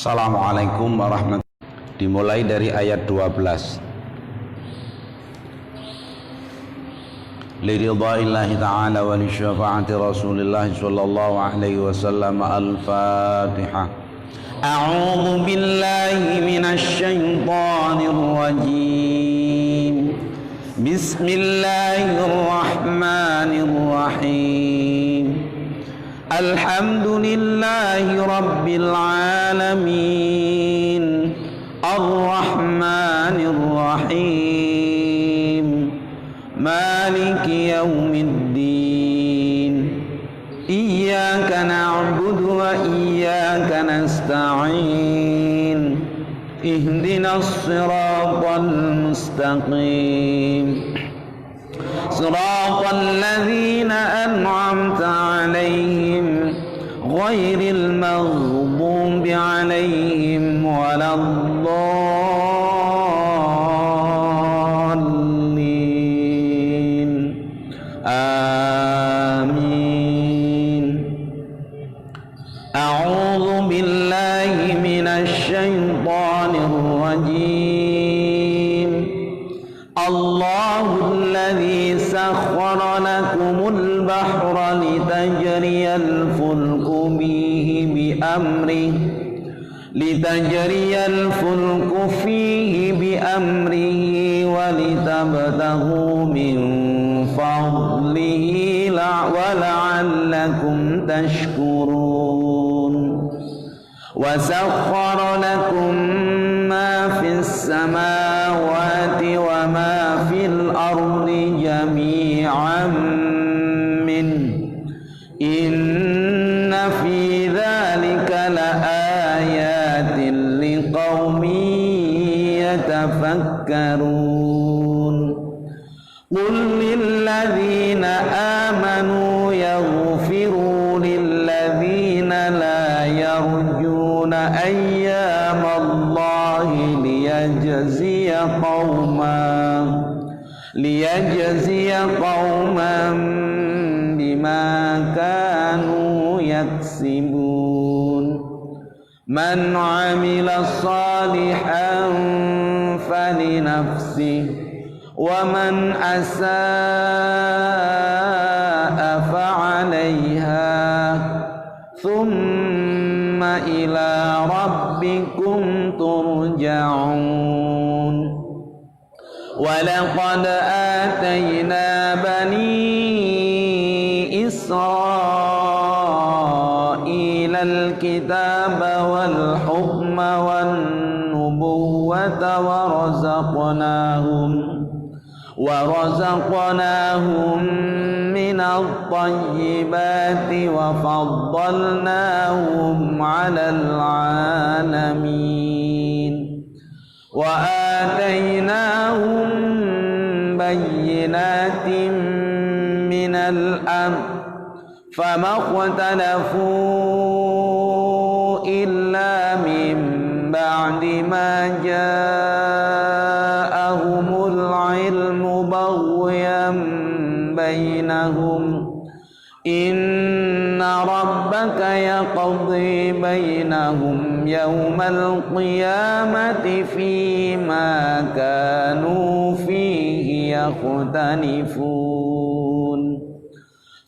Assalamualaikum warahmatullahi wabarakatuh. Dimulai dari ayat 12. Liridha'illahi ta'ala wa li syafa'ati Rasulillah sallallahu alaihi wasallam. Al-Fatihah. A'udzu billahi minasy syaithanir rajim. Bismillahirrahmanirrahim. Alhamdulillahi rabbil alamin, arrahmanir rahim, maliki yaumiddin, iyyaka na'budu wa iyyaka nasta'in, ihdinas siratal mustaqim, siratal ladzina an'amta 'alaihim ghairil maghdubi 'alaihim waladdallin. Amin. A'udzu billahi minasy syaithanir rajim. Allahul ladzi sakhkhara lakumul bahra litajriyal fulku fihi bi amrihi wa litabtaghu min fadlihi wa la'allakum tashkurun. Wa sakhkhara lakum ma fis samawati wa ma fil ardi jami'an min inna fi dzalika laayatin liqaumin yatafakkarun. Qul lil ladzina amanu yaghfiru lil ladzina la yarjuna ayyamallahi liyajziya qauman bima kanu yaksibun. Man 'amila shalihan falinafsihi wa man asaa fa'alaiha thumma ila rabbikum turja'un. Walaqad atayna bani Israila al-kitaba wal hukma wan nubuwwata wa razaqnahum minat tayyibati wa faddalnahum 'alal 'alamin. Wa atainahum bayyinatin minal amr fama ikhtalafu illa min ba'di ma ja'ahumul ilmu baghyan bainahum. Inna rabbaka yaqdi bainahum yawmal qiyamati fima kanu fihi yakhtalifun.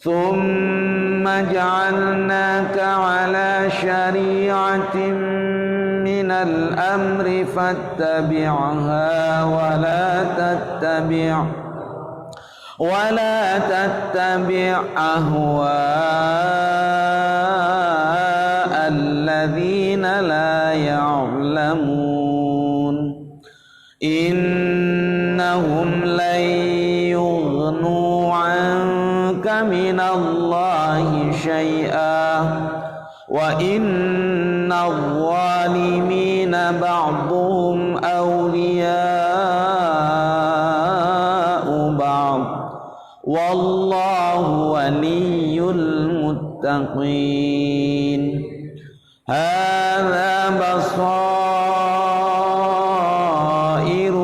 Thumma ja'alnaka ala syari'atin minal amri fattabi'ha wa la tattabi' ahwa'a alladhina la ya'lamun. Innahum lan yughnu 'an من الله شيئا وإن الظالمين بعضهم أولياء بعض والله ولي المتقين هذا بصائر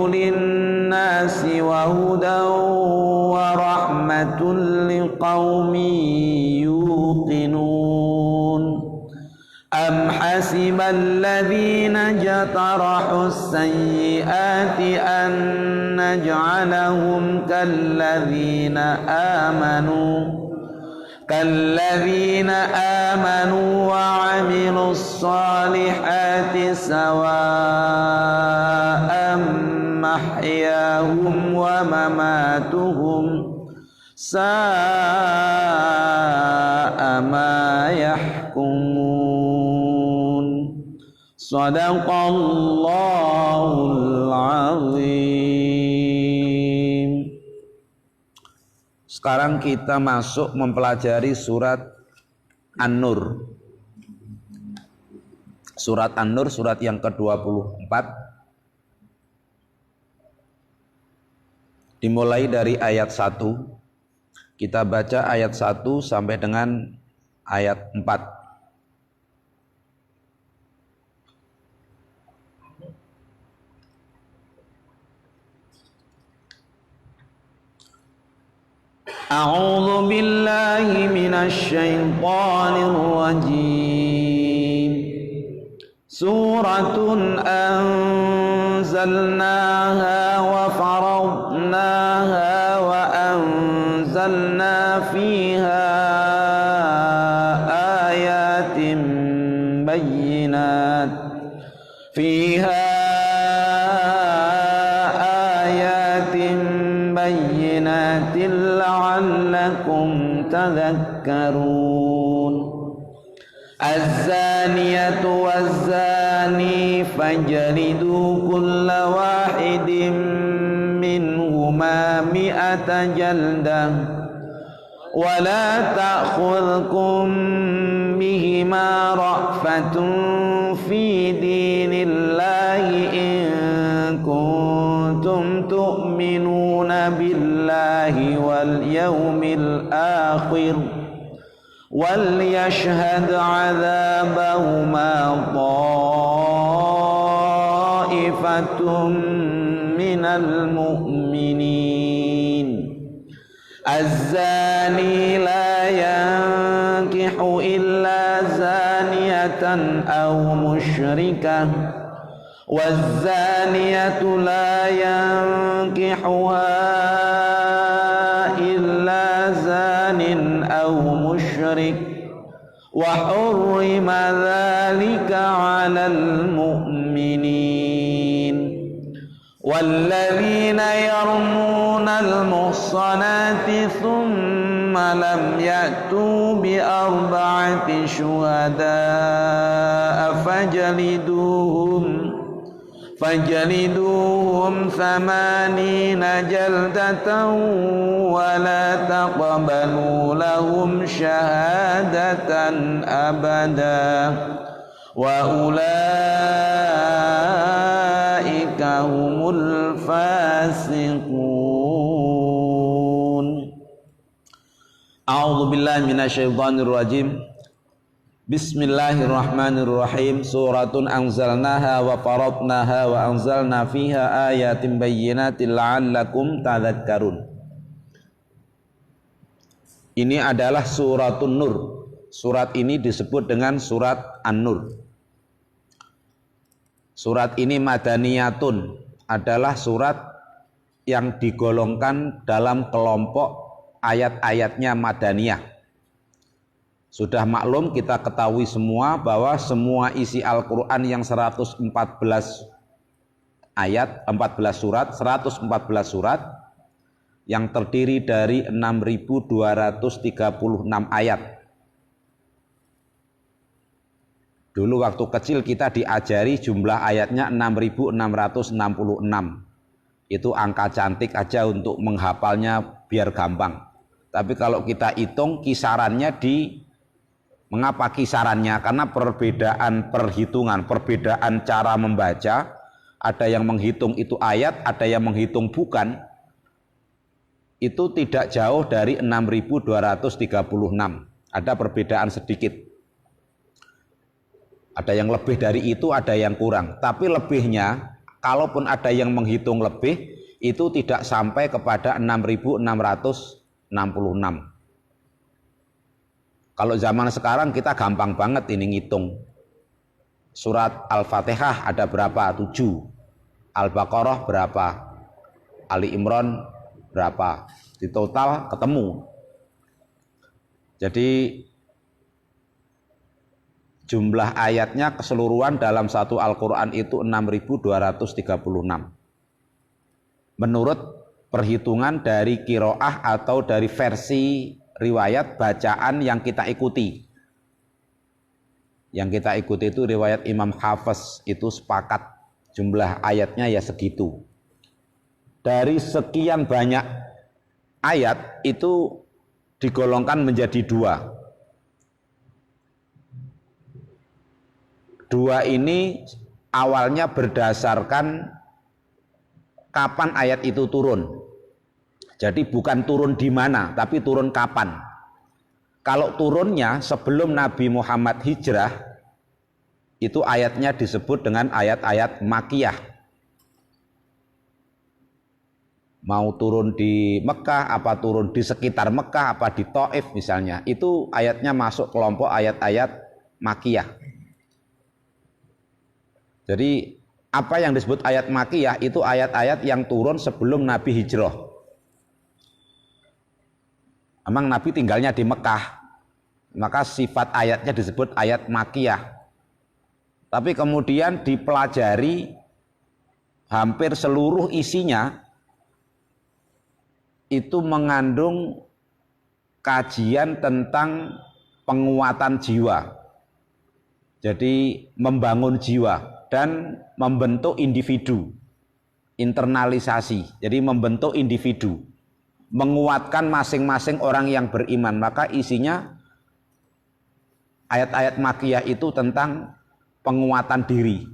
للناس وهدى ورحمة لقوم يوقنون أم حسب الذين اجترحوا السيئات أن نجعلهم كالذين آمنوا وعملوا الصالحات سواء محياهم ومماتهم ساء ما يحكمون صدق الله العظيم. Sekarang kita masuk mempelajari surat An-Nur. Surat An-Nur, surat yang ke-24. Dimulai dari ayat 1. Kita baca ayat 1 sampai dengan ayat 4. أعوذ بالله من الشيطان الرجيم سورة أنزلناها وفرضناها وأنزلنا فيها آيات بينات لعلكم تذكرون الزانية والزاني فاجلدوا كل واحد منهما 100 جلدة ولا تأخذكم بهما رأفة في دين الله إن كنتم تؤمنون بالله واليوم الآخر وليشهد عذابهما طائفة من المؤمنين الزاني لا ينكح إلا زانية أو مشركة والزانية لا ينكحها إلا زان أو مشرك وحرم ذلك على المؤمنين والذين يرمون المحصنات ثم لم يأتوا ب4 شهداء فاجلدوهم 80 جلدة ولا تقبلوا لهم شهادة أبدا وأولئك هم الفاسقون. أعوذ بالله من الشيطان الرجيم. Bismillahirrahmanirrahim. Suratun anzalnaha wa faradnaha wa anzalna fiha ayatin bayyinatin la'allakum tadhakkarun. Ini adalah suratun Nur. Surat ini disebut dengan surat An-Nur. Surat ini madaniyatun, adalah surat yang digolongkan dalam kelompok ayat-ayatnya madaniyah. Sudah maklum, kita ketahui semua bahwa semua isi Al-Quran yang 114 ayat, 14 surat, 114 surat yang terdiri dari 6.236 ayat. Dulu waktu kecil kita diajari jumlah ayatnya 6.666. Itu angka cantik aja untuk menghafalnya biar gampang. Tapi kalau kita hitung kisarannya mengapa kisarannya? Karena perbedaan perhitungan, perbedaan cara membaca, ada yang menghitung itu ayat, ada yang menghitung bukan, itu tidak jauh dari 6.236. Ada perbedaan sedikit. Ada yang lebih dari itu, ada yang kurang. Tapi lebihnya, kalaupun ada yang menghitung lebih, itu tidak sampai kepada 6.666. Kalau zaman sekarang kita gampang banget ini ngitung. Surat Al-Fatihah ada berapa? 7. Al-Baqarah berapa? Ali Imran berapa? Di total ketemu. Jadi jumlah ayatnya keseluruhan dalam satu Al-Quran itu 6.236. Menurut perhitungan dari qiraah atau dari versi riwayat bacaan yang kita ikuti. Yang kita ikuti itu riwayat Imam Hafiz, itu sepakat jumlah ayatnya ya segitu. Dari sekian banyak ayat itu digolongkan menjadi 2. 2 ini awalnya berdasarkan kapan ayat itu turun. Jadi bukan turun di mana, tapi turun kapan. Kalau turunnya sebelum Nabi Muhammad hijrah, itu ayatnya disebut dengan ayat-ayat Makkiyah. Mau turun di Mekah, apa turun di sekitar Mekah, apa di Taif misalnya, itu ayatnya masuk kelompok ayat-ayat Makkiyah. Jadi apa yang disebut ayat Makkiyah itu ayat-ayat yang turun sebelum Nabi hijrah. Emang Nabi tinggalnya di Mekah, maka sifat ayatnya disebut ayat Makkiyah. Tapi kemudian dipelajari hampir seluruh isinya itu mengandung kajian tentang penguatan jiwa. Jadi membangun jiwa dan membentuk individu, internalisasi. Jadi membentuk individu, menguatkan masing-masing orang yang beriman. Maka isinya ayat-ayat Makkiyah itu tentang penguatan diri,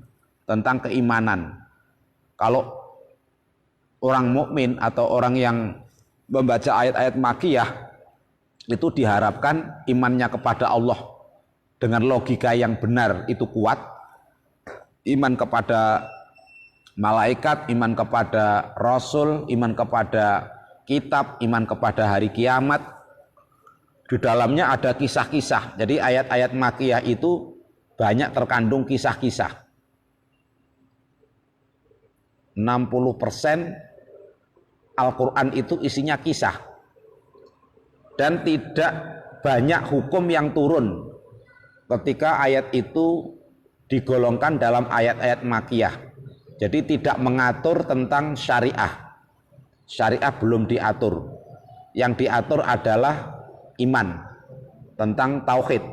tentang keimanan. Kalau orang mukmin atau orang yang membaca ayat-ayat Makkiyah itu diharapkan imannya kepada Allah dengan logika yang benar itu kuat. Iman kepada malaikat, iman kepada rasul, iman kepada kitab, iman kepada hari kiamat. Di dalamnya ada kisah-kisah. Jadi ayat-ayat Makkiyah itu banyak terkandung kisah-kisah. 60% Al-Quran itu isinya kisah. Dan tidak banyak hukum yang turun ketika ayat itu digolongkan dalam ayat-ayat Makkiyah. Jadi tidak mengatur tentang syariah. Syariah belum diatur. Yang diatur adalah iman, tentang tauhid.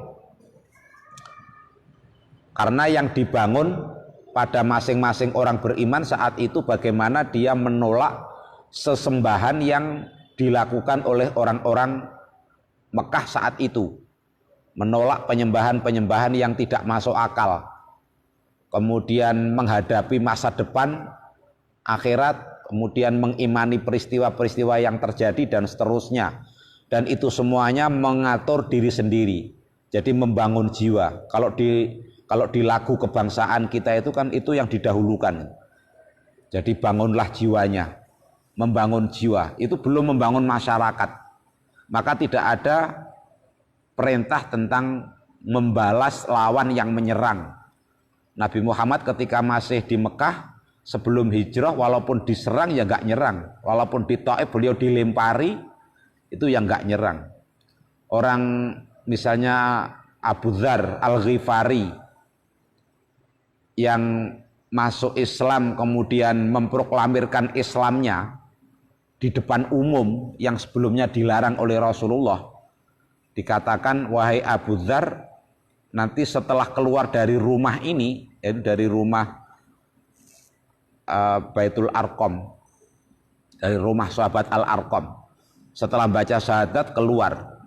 Karena yang dibangun pada masing-masing orang beriman saat itu bagaimana dia menolak sesembahan yang dilakukan oleh orang-orang Mekah saat itu. Menolak penyembahan-penyembahan yang tidak masuk akal. Kemudian menghadapi masa depan, akhirat, kemudian mengimani peristiwa-peristiwa yang terjadi dan seterusnya. Dan itu semuanya mengatur diri sendiri. Jadi membangun jiwa. Kalau di lagu kebangsaan kita itu kan itu yang didahulukan. Jadi bangunlah jiwanya. Membangun jiwa. Itu belum membangun masyarakat. Maka tidak ada perintah tentang membalas lawan yang menyerang. Nabi Muhammad ketika masih di Mekah sebelum hijrah, walaupun diserang ya nggak nyerang. Walaupun di Taif beliau dilempari, itu yang nggak nyerang. Orang misalnya Abu Dzar Al-Ghifari yang masuk Islam kemudian memproklamirkan Islamnya di depan umum yang sebelumnya dilarang oleh Rasulullah, dikatakan, wahai Abu Dzar, nanti setelah keluar dari rumah ini, yaitu dari rumah Baitul Arqam, dari rumah sahabat Al-Arqam, Setelah baca syahadat keluar.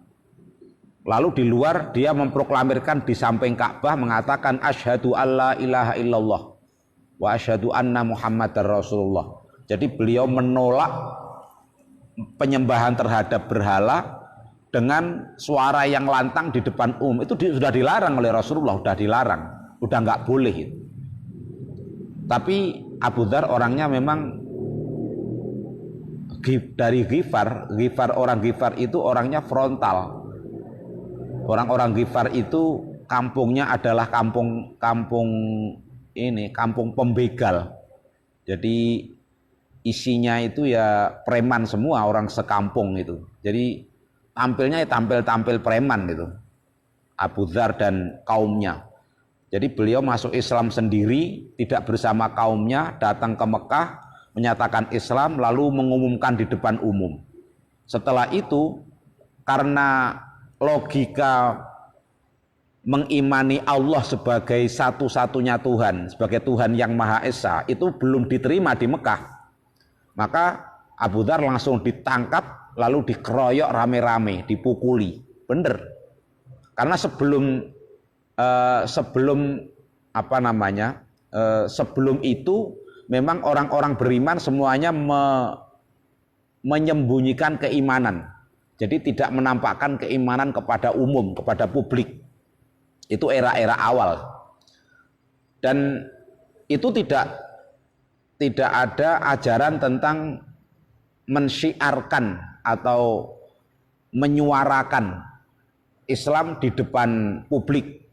Lalu di luar dia memproklamirkan di samping Ka'bah mengatakan asyhadu alla ilaha illallah wa asyhadu anna Muhammadar Rasulullah. Jadi beliau menolak penyembahan terhadap berhala dengan suara yang lantang di depan umum. Itu sudah dilarang oleh Rasulullah, sudah dilarang, sudah nggak boleh itu. Tapi Abu Dzar orangnya memang dari Ghifar, orang Ghifar itu orangnya frontal. Orang-orang Ghifar itu kampungnya adalah kampung pembegal. Jadi isinya itu ya preman semua, orang sekampung itu. Jadi tampilnya ya tampil preman gitu. Abu Dzar dan kaumnya. Jadi beliau masuk Islam sendiri, tidak bersama kaumnya, datang ke Mekah, menyatakan Islam, lalu mengumumkan di depan umum. Setelah itu, karena logika mengimani Allah sebagai satu-satunya Tuhan, sebagai Tuhan yang Maha Esa, itu belum diterima di Mekah. Maka Abu Dzar langsung ditangkap, lalu dikeroyok rame-rame, dipukuli. Bener. Karena sebelum itu memang orang-orang beriman semuanya menyembunyikan keimanan. Jadi tidak menampakkan keimanan kepada umum, kepada publik. Itu era-era awal. Dan itu tidak ada ajaran tentang mensyiarkan atau menyuarakan Islam di depan publik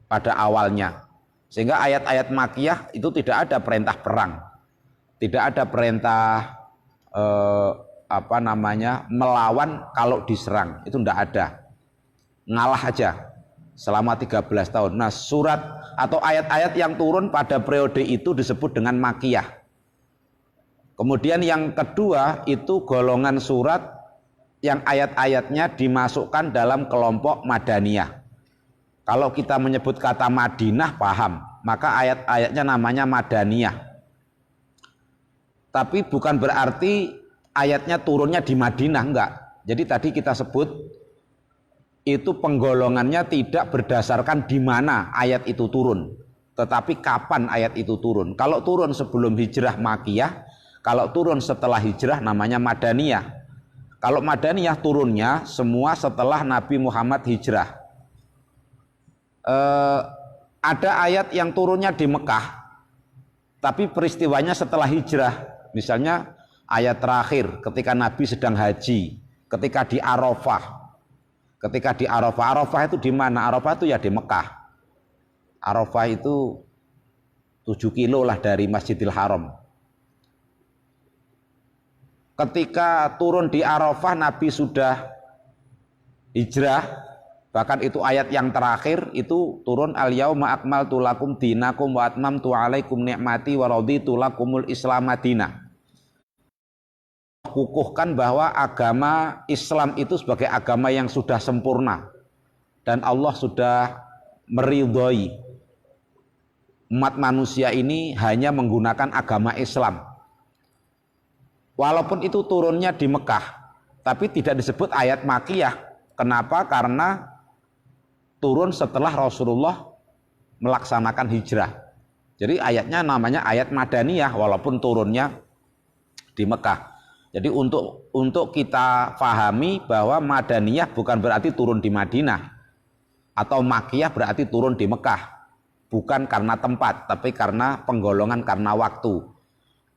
pada awalnya. Sehingga ayat-ayat Makkiyah itu tidak ada perintah perang. Tidak ada perintah melawan kalau diserang. Itu tidak ada. Ngalah aja selama 13 tahun. Nah, surat atau ayat-ayat yang turun pada periode itu disebut dengan Makkiyah. Kemudian yang kedua itu golongan surat yang ayat-ayatnya dimasukkan dalam kelompok Madaniyah. Kalau kita menyebut kata Madinah paham, maka ayat-ayatnya namanya Madaniyah. Tapi bukan berarti ayatnya turunnya di Madinah, enggak. Jadi tadi kita sebut itu penggolongannya tidak berdasarkan di mana ayat itu turun, tetapi kapan ayat itu turun. Kalau turun sebelum hijrah Makkiyah, kalau turun setelah hijrah namanya Madaniyah. Kalau Madaniyah turunnya semua setelah Nabi Muhammad hijrah. Ada ayat yang turunnya di Mekah, tapi peristiwanya setelah hijrah. Misalnya ayat terakhir ketika Nabi sedang haji, ketika di Arafah. Ketika di Arafah, Arafah itu di mana? Arafah itu ya di Mekah. Arafah itu 7 kilo lah dari Masjidil Haram. Ketika turun di Arafah, Nabi sudah hijrah. Bahkan itu ayat yang terakhir itu turun al-yauma akmaltu lakum dinakum wa atmamtu alaikum ni'mati wa raditu lakumul Islam madinah. Kukuhkan bahwa agama Islam itu sebagai agama yang sudah sempurna dan Allah sudah meridhoi umat manusia ini hanya menggunakan agama Islam. Walaupun itu turunnya di Mekah, tapi tidak disebut ayat Makkiyah. Kenapa? Karena turun setelah Rasulullah melaksanakan hijrah. Jadi ayatnya namanya ayat Madaniyah walaupun turunnya di Mekah. Jadi untuk kita pahami bahwa Madaniyah bukan berarti turun di Madinah atau Makkiyah berarti turun di Mekah. Bukan karena tempat, tapi karena penggolongan, karena waktu.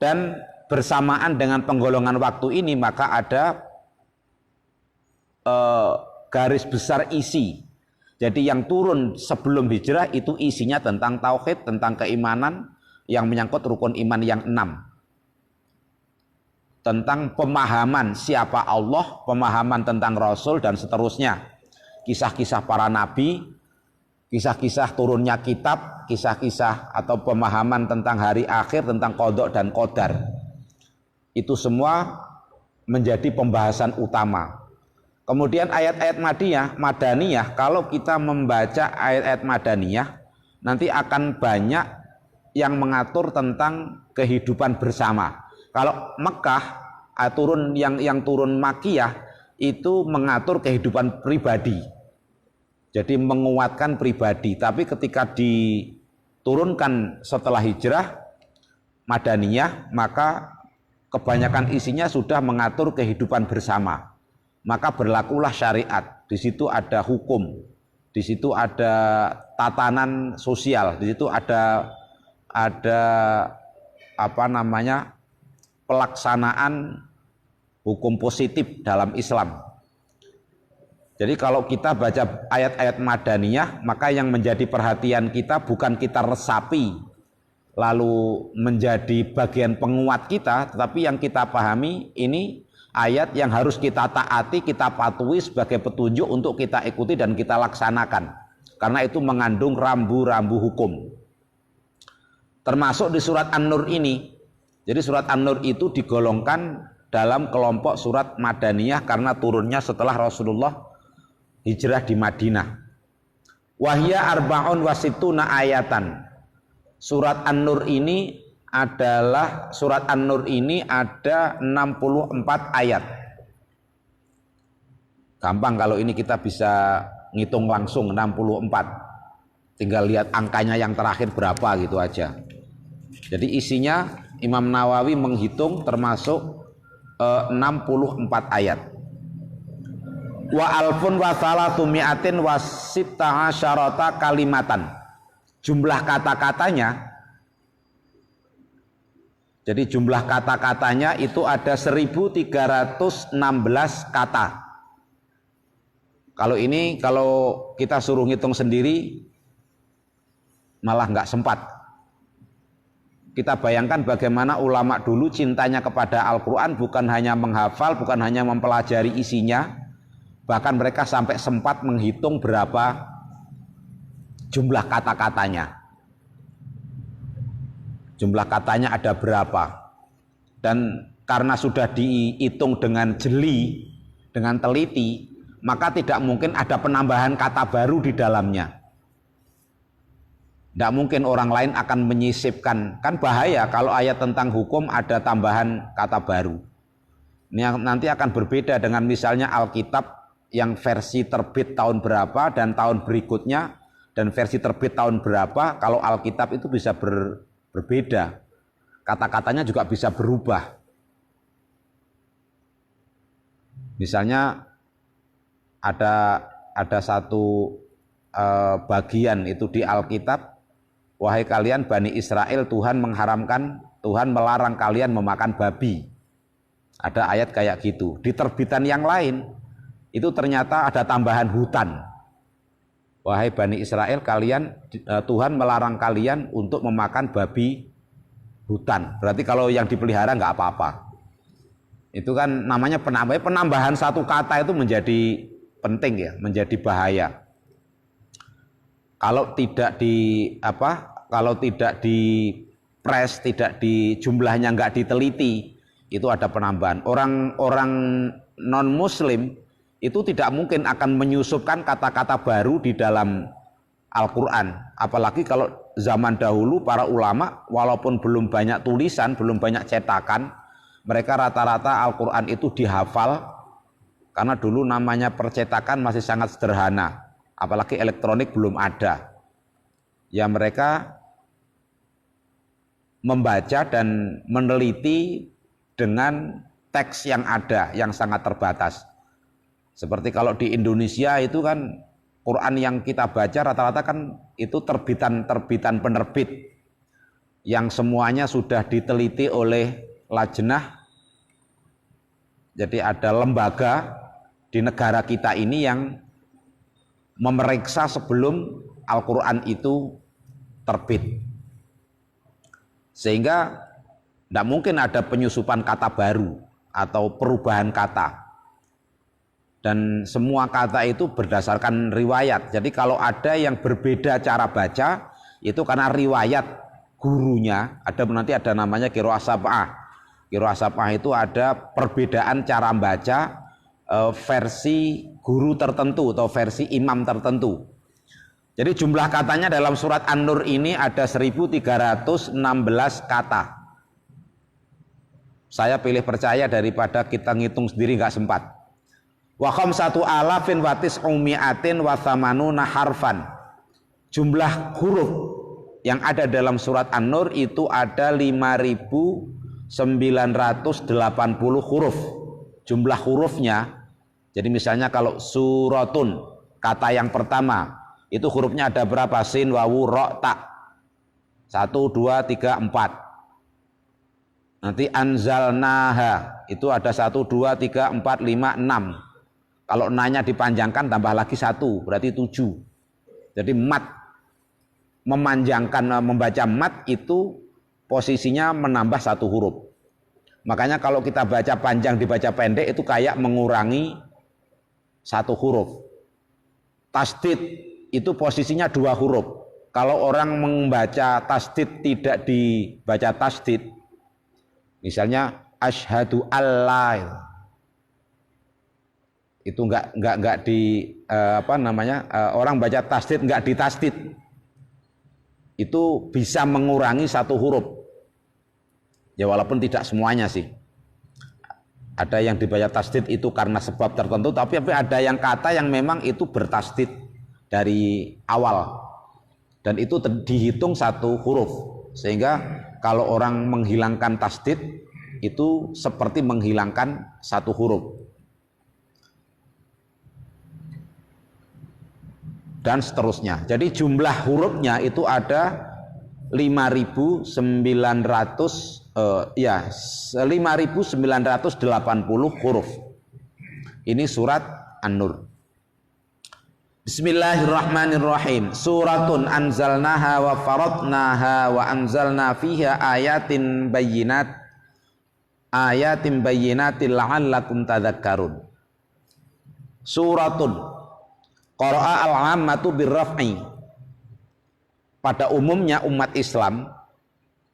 Dan bersamaan dengan penggolongan waktu ini maka ada garis besar isi. Jadi yang turun sebelum hijrah itu isinya tentang tauhid, tentang keimanan yang menyangkut rukun iman yang 6. Tentang pemahaman siapa Allah, pemahaman tentang Rasul dan seterusnya. Kisah-kisah para nabi, kisah-kisah turunnya kitab, kisah-kisah atau pemahaman tentang hari akhir, tentang qada dan qadar. Itu semua menjadi pembahasan utama. Kemudian ayat-ayat Madaniyah, kalau kita membaca ayat-ayat Madaniyah, nanti akan banyak yang mengatur tentang kehidupan bersama. Kalau Mekah turun yang turun Makkiyah itu mengatur kehidupan pribadi. Jadi menguatkan pribadi. Tapi ketika diturunkan setelah hijrah Madaniyah, maka kebanyakan isinya sudah mengatur kehidupan bersama. Maka berlakulah syariat. Di situ ada hukum, di situ ada tatanan sosial, di situ ada pelaksanaan hukum positif dalam Islam. Jadi kalau kita baca ayat-ayat Madaniyah, maka yang menjadi perhatian kita bukan kita resapi lalu menjadi bagian penguat kita, tetapi yang kita pahami ini ayat yang harus kita taati, kita patuhi sebagai petunjuk untuk kita ikuti dan kita laksanakan. Karena itu mengandung rambu-rambu hukum. Termasuk di surat An-Nur ini. Jadi surat An-Nur itu digolongkan dalam kelompok surat Madaniyah karena turunnya setelah Rasulullah hijrah di Madinah. Wahya arba'un wasituna ayatan. Surat An-Nur ini ada 64 ayat. Gampang kalau ini kita bisa ngitung langsung 64. Tinggal lihat angkanya yang terakhir berapa gitu aja. Jadi isinya Imam Nawawi menghitung termasuk 64 ayat. Wa alfun wa salatu mi'atin wa sittaha syarata kalimatan. Jumlah kata-katanya, jadi jumlah kata-katanya itu ada 1316 kata. Kalau kita suruh ngitung sendiri malah nggak sempat. Kita bayangkan bagaimana ulama dulu cintanya kepada Al-Quran bukan hanya menghafal, bukan hanya mempelajari isinya, bahkan mereka sampai sempat menghitung berapa jumlah kata-katanya. Jumlah katanya ada berapa. Dan karena sudah dihitung dengan jeli, dengan teliti, maka tidak mungkin ada penambahan kata baru di dalamnya. Tidak mungkin orang lain akan menyisipkan. Kan bahaya kalau ayat tentang hukum ada tambahan kata baru. Ini nanti akan berbeda dengan misalnya Alkitab yang versi terbit tahun berapa dan tahun berikutnya, dan versi terbit tahun berapa. Kalau Alkitab itu bisa berbeda, kata-katanya juga bisa berubah. Misalnya ada satu bagian itu di Alkitab, wahai kalian Bani Israel, Tuhan melarang kalian memakan babi. Ada ayat kayak gitu. Di terbitan yang lain itu ternyata ada tambahan hutan. Wahai Bani Israel, Tuhan melarang kalian untuk memakan babi hutan. Berarti kalau yang dipelihara nggak apa-apa. Itu kan namanya penambahan satu kata itu menjadi penting ya, menjadi bahaya. Kalau tidak di press, tidak di jumlahnya nggak diteliti, itu ada penambahan. Orang non Muslim itu tidak mungkin akan menyusupkan kata-kata baru di dalam Al-Quran. Apalagi kalau zaman dahulu para ulama walaupun belum banyak tulisan, belum banyak cetakan, mereka rata-rata Al-Quran itu dihafal karena dulu namanya percetakan masih sangat sederhana. Apalagi elektronik belum ada. Ya mereka membaca dan meneliti dengan teks yang ada yang sangat terbatas. Seperti kalau di Indonesia itu kan Quran yang kita baca rata-rata kan itu terbitan penerbit yang semuanya sudah diteliti oleh lajnah. Jadi ada lembaga di negara kita ini yang memeriksa sebelum Al-Quran itu terbit. Sehingga tidak mungkin ada penyusupan kata baru atau perubahan kata. Dan semua kata itu berdasarkan riwayat. Jadi kalau ada yang berbeda cara baca, itu karena riwayat gurunya. Nanti ada namanya qiraah sab'ah. Qiraah sab'ah itu ada perbedaan cara baca versi guru tertentu atau versi imam tertentu. Jadi jumlah katanya dalam surat An-Nur ini ada 1316 kata. Saya pilih percaya daripada kita ngitung sendiri nggak sempat. Wa khamsatu alafin wa tis'umi'atin wa thamanuna harfan. Jumlah huruf yang ada dalam surat An-Nur itu ada 5.980 huruf. Jumlah hurufnya, jadi misalnya kalau suratun, kata yang pertama, itu hurufnya ada berapa? Sin, wawu, ro, ta. 1, 2, 3, 4. Nanti anzalnaha, itu ada 1, 2, 3, 4, 5, 6. Kalau nanya dipanjangkan tambah lagi 1, berarti 7. Jadi mat, memanjangkan, membaca mat itu posisinya menambah 1 huruf. Makanya kalau kita baca panjang dibaca pendek itu kayak mengurangi 1 huruf. Tasdid itu posisinya 2 huruf. Kalau orang membaca tasdid tidak dibaca tasdid, misalnya asyhadu alla, itu enggak di orang baca tasdid enggak ditasdid, itu bisa mengurangi 1 huruf. Ya walaupun tidak semuanya sih. Ada yang dibaca tasdid itu karena sebab tertentu, tapi ada yang kata yang memang itu bertasdid dari awal dan itu dihitung 1 huruf, sehingga kalau orang menghilangkan tasdid itu seperti menghilangkan 1 huruf. Dan seterusnya. Jadi jumlah hurufnya itu ada 5.980 huruf. Ini surat An-Nur. Bismillahirrahmanirrahim. Suratun anzalnaha wa faradnaha wa anzalna fiha ayatin bayyinatin la'allakum tadhakkarun. Suratun qara'a al-'ammatu birraf'i. Pada umumnya umat Islam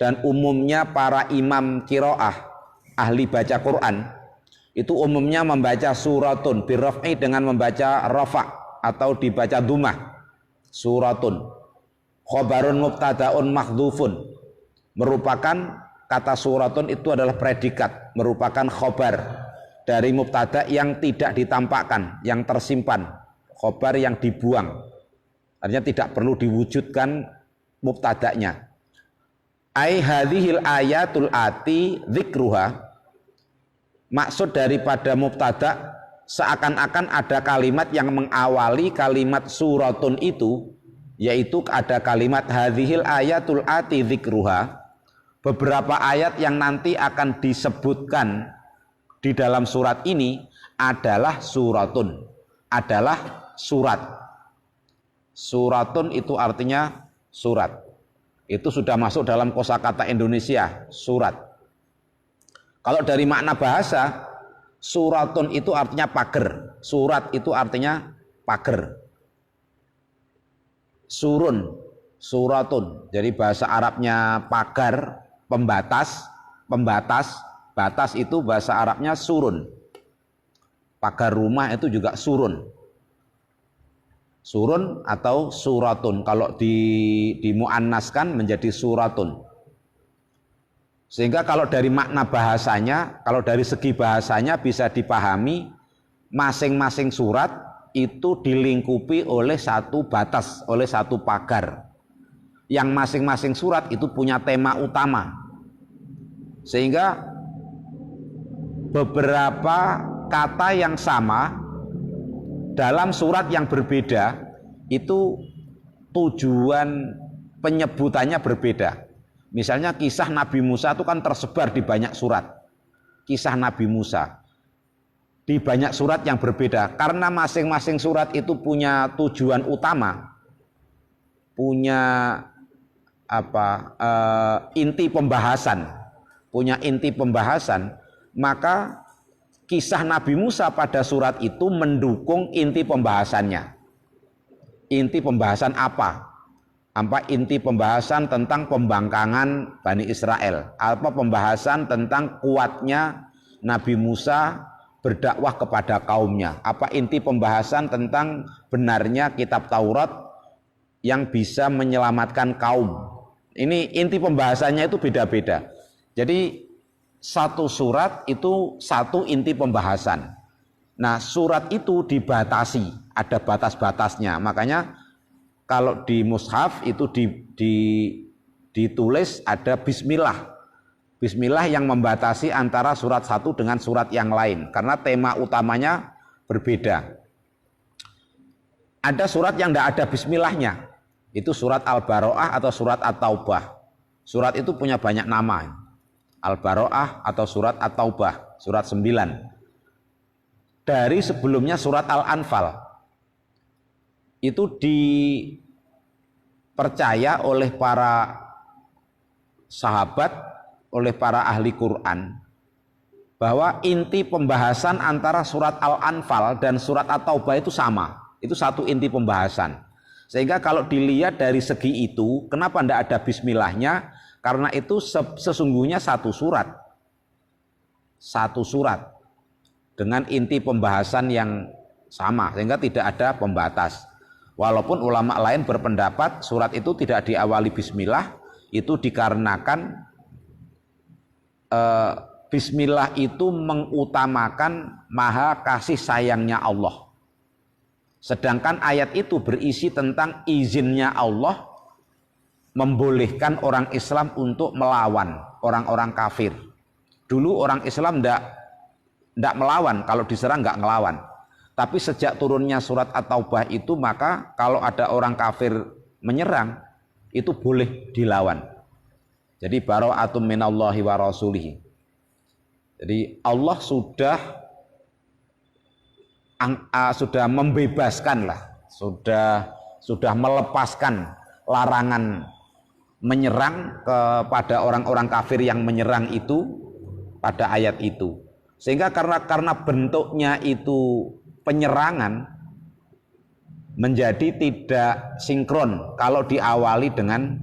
dan umumnya para imam qiraah, ahli baca Quran, itu umumnya membaca suratun birraf'i dengan membaca rafa' atau dibaca dhammah. Suratun khabarun mubtada'un mahdhufun, merupakan kata suratun itu adalah predikat, merupakan khabar dari mubtada yang tidak ditampakkan, yang tersimpan. Khobar yang dibuang, artinya tidak perlu diwujudkan mubtada'nya. Ai hadhil ayatul ati dzikruha, maksud daripada mubtada seakan-akan ada kalimat yang mengawali kalimat suratun itu, yaitu ada kalimat hadhil ayatul ati dzikruha, beberapa ayat yang nanti akan disebutkan di dalam surat ini adalah suratun, adalah surat. Suratun itu artinya surat. Itu sudah masuk dalam kosakata Indonesia, surat. Kalau dari makna bahasa, suratun itu artinya pager. Surat itu artinya pager. Surun, suratun. Jadi bahasa Arabnya pagar, pembatas, batas itu bahasa Arabnya surun. Pagar rumah itu juga surun. Surun atau suratun, kalau dimuannaskan menjadi suratun. Sehingga kalau dari makna bahasanya, kalau dari segi bahasanya bisa dipahami masing-masing surat itu dilingkupi oleh 1 batas, oleh 1 pagar. Yang masing-masing surat itu punya tema utama. Sehingga beberapa kata yang sama dalam surat yang berbeda itu tujuan penyebutannya berbeda. Misalnya kisah Nabi Musa itu kan tersebar di banyak surat. Kisah Nabi Musa di banyak surat yang berbeda karena masing-masing surat itu punya tujuan utama, punya inti pembahasan, maka kisah Nabi Musa pada surat itu mendukung inti pembahasannya. Inti pembahasan apa? Inti pembahasan tentang pembangkangan Bani Israel. Pembahasan tentang kuatnya Nabi Musa berdakwah kepada kaumnya. Inti pembahasan tentang benarnya kitab Taurat yang bisa menyelamatkan kaum. Ini inti pembahasannya itu beda-beda. Jadi 1 surat itu 1 inti pembahasan. Nah, surat itu dibatasi, ada batas-batasnya. Makanya kalau di mushaf itu ditulis ada bismillah. Bismillah yang membatasi antara surat satu dengan surat yang lain karena tema utamanya berbeda. Ada surat yang tidak ada bismillahnya. Itu surat Al-Baro'ah atau surat At-Taubah. Surat itu punya banyak nama. Al-Baro'ah atau surat At-Taubah, surat 9. Dari sebelumnya surat Al-Anfal. Itu dipercaya oleh para sahabat, oleh para ahli Quran, bahwa inti pembahasan antara surat Al-Anfal dan surat At-Taubah itu sama. Itu satu inti pembahasan. Sehingga kalau dilihat dari segi itu, kenapa tidak ada bismillahnya? Karena itu sesungguhnya satu surat. Satu surat. Dengan inti pembahasan yang sama. Sehingga tidak ada pembatas. Walaupun ulama lain berpendapat surat itu tidak diawali bismillah. Itu dikarenakan bismillah itu mengutamakan maha kasih sayangnya Allah. Sedangkan ayat itu berisi tentang izinnya Allah membolehkan orang Islam untuk melawan orang-orang kafir. Dulu orang Islam tidak melawan, kalau diserang nggak ngelawan. Tapi sejak turunnya surat At-Taubah itu, maka kalau ada orang kafir menyerang, itu boleh dilawan. Jadi bara'atun minallahi wa rasulihi. Jadi Allah sudah membebaskan lah, sudah melepaskan larangan menyerang kepada orang-orang kafir yang menyerang itu pada ayat itu. Sehingga karena bentuknya itu penyerangan menjadi tidak sinkron kalau diawali dengan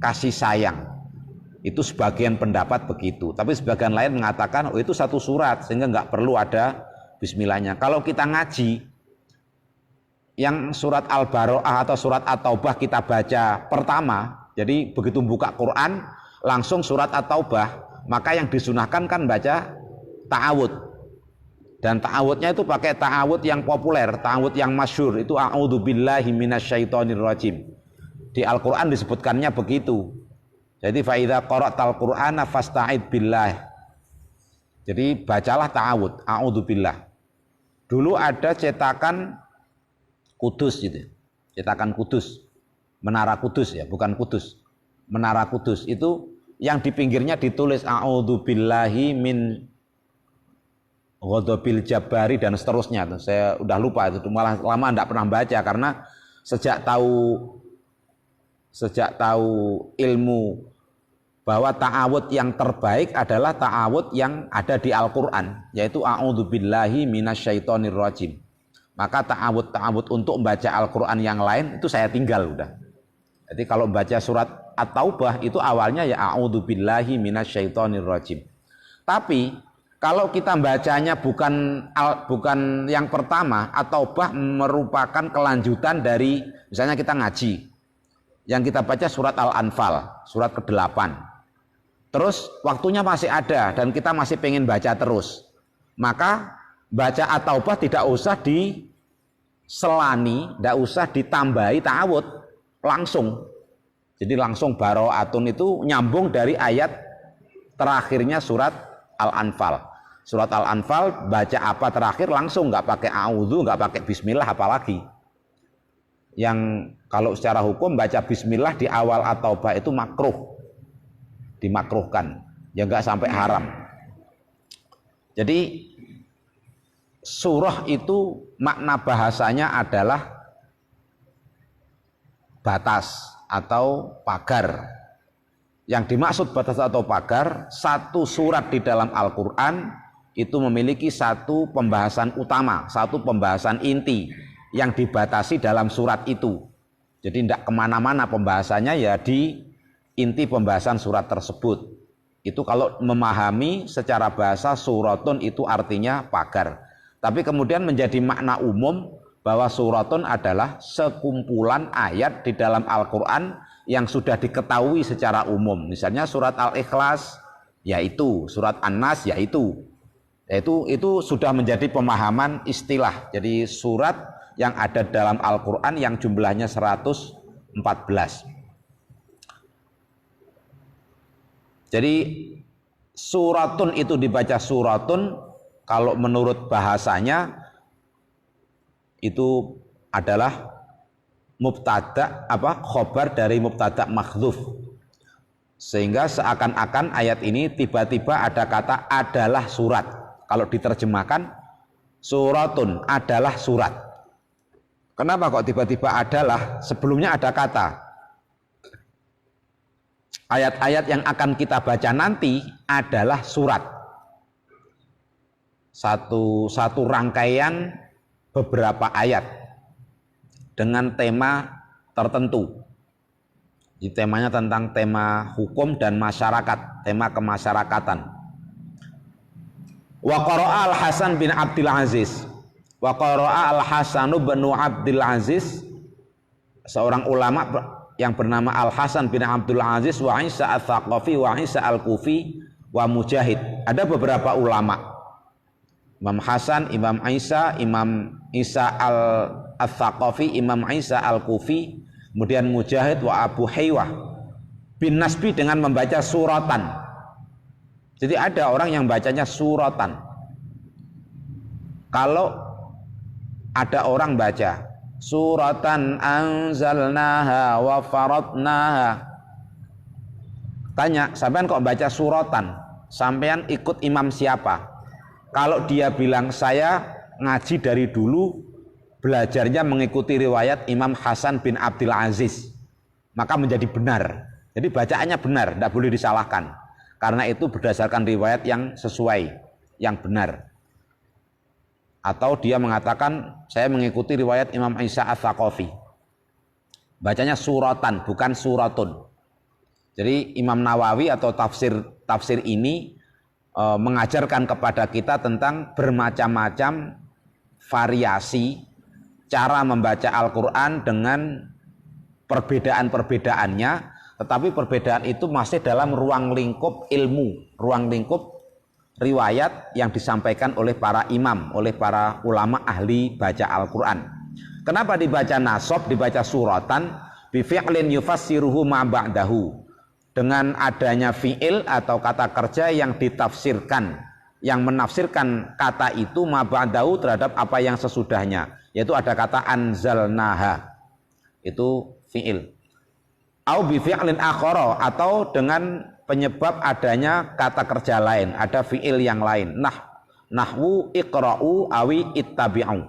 kasih sayang. Itu sebagian pendapat begitu, tapi sebagian lain mengatakan itu satu surat sehingga nggak perlu ada bismillahnya. Kalau kita ngaji yang surat Al-Baro'ah atau surat At-Taubah kita baca pertama, jadi begitu buka Quran langsung surat At-Taubah, maka yang disunahkan kan baca ta'awud. Dan ta'awudnya itu pakai ta'awud yang populer, ta'awud yang masyhur, itu a'udzubillahi minasyaitonirrajim. Di Al-Quran disebutkannya begitu. Jadi fa idza qara'tal Qur'ana fasta'id billah. Jadi bacalah ta'awud, a'udzubillah. Dulu ada cetakan Kudus gitu. Cetakan Kudus. Menara Kudus ya, bukan Kudus. Menara Kudus itu yang di pinggirnya ditulis a'udzubillahi min ghadabil jabbari dan seterusnya. Saya udah lupa itu, malah lama enggak pernah baca karena sejak tahu ilmu bahwa ta'awud yang terbaik adalah ta'awud yang ada di Al-Quran, yaitu a'udzubillahi minasyaitonirrajim. Maka ta'awud untuk membaca Al-Quran yang lain itu saya tinggal udah. Jadi kalau baca surat At-Taubah itu awalnya ya a'udzubillahi minasyaitonirrajim. Tapi kalau kita bacanya bukan yang pertama, At-Taubah merupakan kelanjutan dari misalnya kita ngaji. Yang kita baca surat Al-Anfal, surat ke-8. Terus waktunya masih ada dan kita masih pengen baca terus. Maka baca At-Taubah tidak usah diselani, tidak usah ditambahi ta'awud, langsung. Jadi langsung baro'atun itu nyambung dari ayat terakhirnya surat Al-Anfal. Surat Al-Anfal baca apa terakhir langsung, nggak pakai a'udzu, nggak pakai bismillah apalagi. Yang kalau secara hukum baca bismillah di awal At-Taubah itu makruh, dimakruhkan, ya nggak sampai haram. Jadi surah itu makna bahasanya adalah batas atau pagar. Yang dimaksud batas atau pagar, satu surat di dalam Al-Quran itu memiliki satu pembahasan utama, satu pembahasan inti yang dibatasi dalam surat itu. Jadi tidak kemana-mana pembahasannya, ya di inti pembahasan surat tersebut. Itu kalau memahami secara bahasa suratun itu artinya pagar. Tapi kemudian menjadi makna umum bahwa suratun adalah sekumpulan ayat di dalam Al-Quran yang sudah diketahui secara umum. Misalnya surat Al-Ikhlas yaitu, surat An-Nas yaitu. Itu sudah menjadi pemahaman istilah. Jadi surat yang ada dalam Al-Qur'an yang jumlahnya 114. Jadi suratun itu dibaca suratun, kalau menurut bahasanya itu adalah mubtada khobar dari mubtada mahdzuf, sehingga seakan-akan ayat ini tiba-tiba ada kata adalah surat. Kalau diterjemahkan suratun adalah surat. Kenapa kok tiba-tiba adalah? Sebelumnya ada kata. Ayat-ayat yang akan kita baca nanti adalah surat. Satu rangkaian beberapa ayat dengan tema tertentu. Jadi temanya tentang tema hukum dan masyarakat, tema kemasyarakatan. Wa qara'a Al-Hasan bin Abdul Aziz. Wa qara'a Al-Hasan bin Abdul Aziz, seorang ulama yang bernama Al-Hasan bin Abdul Aziz wa Isa Al-Thaqafi wa Isa Al-Kufi wa Mujahid. Ada beberapa ulama, Imam Hasan, Imam Isa, Imam Isa Al-Thaqafi, Imam Isa Al-Kufi, kemudian Mujahid wa Abu Haywah bin Nasbi dengan membaca suratan. Jadi ada orang yang bacanya suratan. Kalau ada orang baca suratan anzalnaha wa faradnaha, tanya, sampean kok baca suratan? Sampean ikut imam siapa? Kalau dia bilang saya ngaji dari dulu, belajarnya mengikuti riwayat Imam Hasan bin Abdul Aziz, maka menjadi benar. Jadi bacaannya benar, tidak boleh disalahkan. Karena itu berdasarkan riwayat yang sesuai, yang benar. Atau dia mengatakan saya mengikuti riwayat Imam Isa Al-Thaqafi, bacanya suratan bukan suratun. Jadi Imam Nawawi atau tafsir ini mengajarkan kepada kita tentang bermacam-macam variasi cara membaca Al-Quran dengan perbedaan-perbedaannya, tetapi perbedaan itu masih dalam ruang lingkup ilmu, ruang lingkup riwayat yang disampaikan oleh para imam, oleh para ulama ahli baca Al-Quran. Kenapa dibaca nasab, dibaca suratan? Bi fi'lin yufassiruhu ma ba'dahu, dengan adanya fi'il atau kata kerja yang ditafsirkan, yang menafsirkan kata itu ma ba'dahu terhadap apa yang sesudahnya, yaitu ada kata anzalnaha, itu fi'il. Au bi fi'lin akhara, atau dengan penyebab adanya kata kerja lain, ada fi'il yang lain. Nahwu iqra'u awi ittabi'u,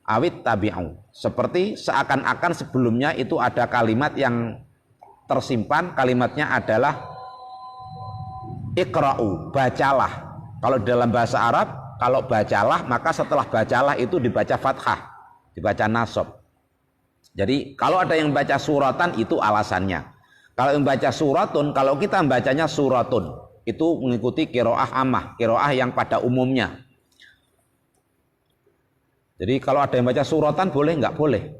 awit tabi'u. Seperti seakan-akan sebelumnya itu ada kalimat yang tersimpan, kalimatnya adalah iqra'u, bacalah. Kalau dalam bahasa Arab, kalau bacalah, maka setelah bacalah itu dibaca fathah, dibaca nasab. Jadi kalau ada yang baca suratan itu alasannya. Kalau yang baca suratun, kalau kita membacanya suratun, itu mengikuti qiraah ammah, qiraah yang pada umumnya. Jadi kalau ada yang baca suratan boleh, enggak boleh.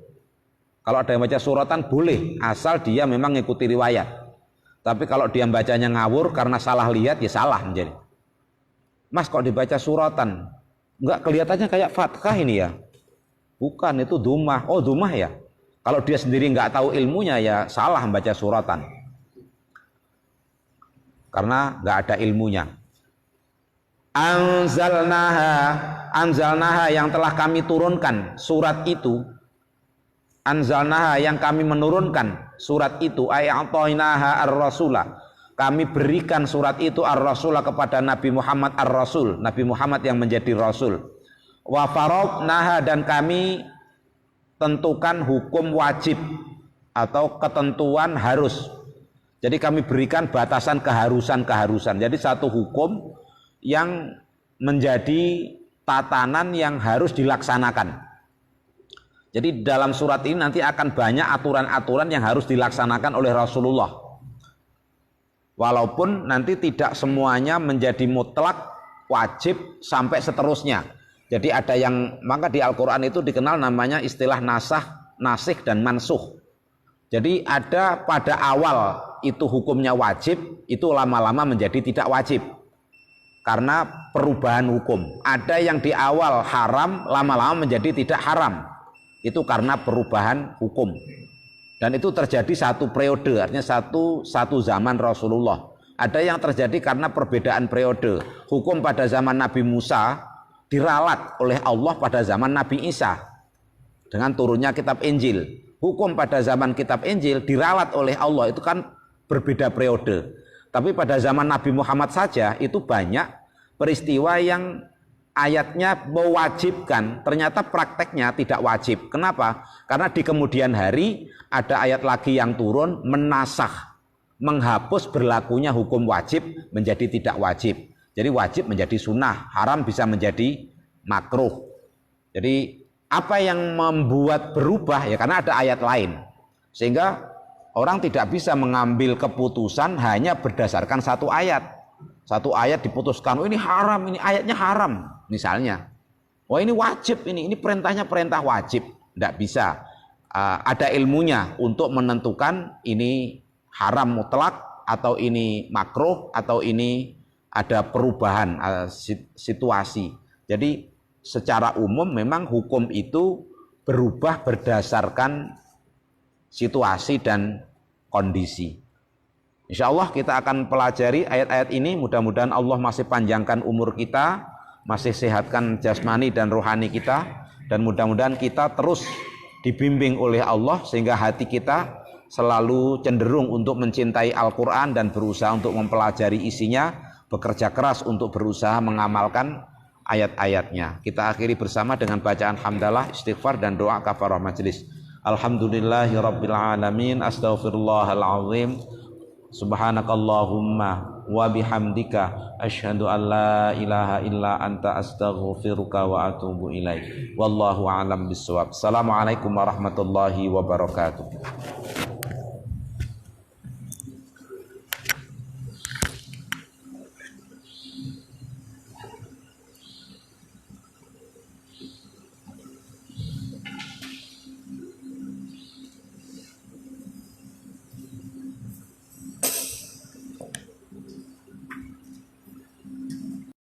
Kalau ada yang baca suratan boleh, asal dia memang mengikuti riwayat. Tapi kalau dia bacanya ngawur karena salah lihat, ya salah menjadi. Mas kok dibaca suratan? Enggak, kelihatannya kayak fathah ini ya. Bukan, itu dumah. Oh dumah ya. Kalau dia sendiri nggak tahu ilmunya, ya salah membaca suratan, karena nggak ada ilmunya. Anzalnaha yang telah kami turunkan surat itu. Anzalnaha yang kami menurunkan surat itu. Ay'atainaha ar-rasulah, kami berikan surat itu ar-rasulah kepada Nabi Muhammad ar-rasul, Nabi Muhammad yang menjadi rasul. Wa faradnaha, dan kami tentukan hukum wajib atau ketentuan harus. Jadi kami berikan batasan keharusan. Jadi satu hukum yang menjadi tatanan yang harus dilaksanakan. Jadi dalam surat ini nanti akan banyak aturan-aturan yang harus dilaksanakan oleh Rasulullah. Walaupun nanti tidak semuanya menjadi mutlak wajib sampai seterusnya. Jadi ada yang, maka di Al-Quran itu dikenal namanya istilah nasah, nasikh dan mansuh. Jadi ada pada awal itu hukumnya wajib, itu lama-lama menjadi tidak wajib. karena perubahan hukum. Ada yang di awal haram, lama-lama menjadi tidak haram. Itu karena perubahan hukum. Dan itu terjadi satu periode, artinya satu zaman Rasulullah. Ada yang terjadi karena perbedaan periode. Hukum pada zaman Nabi Musa diralat oleh Allah pada zaman Nabi Isa dengan turunnya kitab Injil. Hukum pada zaman kitab Injil diralat oleh Allah, itu kan berbeda periode. Tapi pada zaman Nabi Muhammad saja itu banyak peristiwa yang ayatnya mewajibkan, ternyata prakteknya tidak wajib. Kenapa? Karena di kemudian hari ada ayat lagi yang turun menasakh, menghapus berlakunya hukum wajib menjadi tidak wajib. Jadi wajib menjadi sunnah, haram bisa menjadi makruh. Jadi apa yang membuat berubah ya karena ada ayat lain. Sehingga orang tidak bisa mengambil keputusan hanya berdasarkan satu ayat. Satu ayat diputuskan, oh ini haram, ini ayatnya haram misalnya. Oh ini wajib, ini perintahnya perintah wajib. Tidak bisa. Ada ilmunya untuk menentukan ini haram mutlak atau ini makruh atau ini ada perubahan situasi. Jadi secara umum memang hukum itu berubah berdasarkan situasi dan kondisi. Insya Allah kita akan pelajari ayat-ayat ini. Mudah-mudahan Allah masih panjangkan umur kita, masih sehatkan jasmani dan rohani kita, dan mudah-mudahan kita terus dibimbing oleh Allah sehingga hati kita selalu cenderung untuk mencintai Al-Quran dan berusaha untuk mempelajari isinya, bekerja keras untuk berusaha mengamalkan ayat-ayatnya. Kita akhiri bersama dengan bacaan hamdalah, istighfar dan doa kafarah majelis. Alhamdulillahirabbil alamin, astaghfirullahal azim, subhanakallahumma wa bihamdika asyhadu an la ilaha illa anta astaghfiruka wa atubu ilaik. Wallahu a'lam bissawab. Assalamualaikum warahmatullahi wabarakatuh.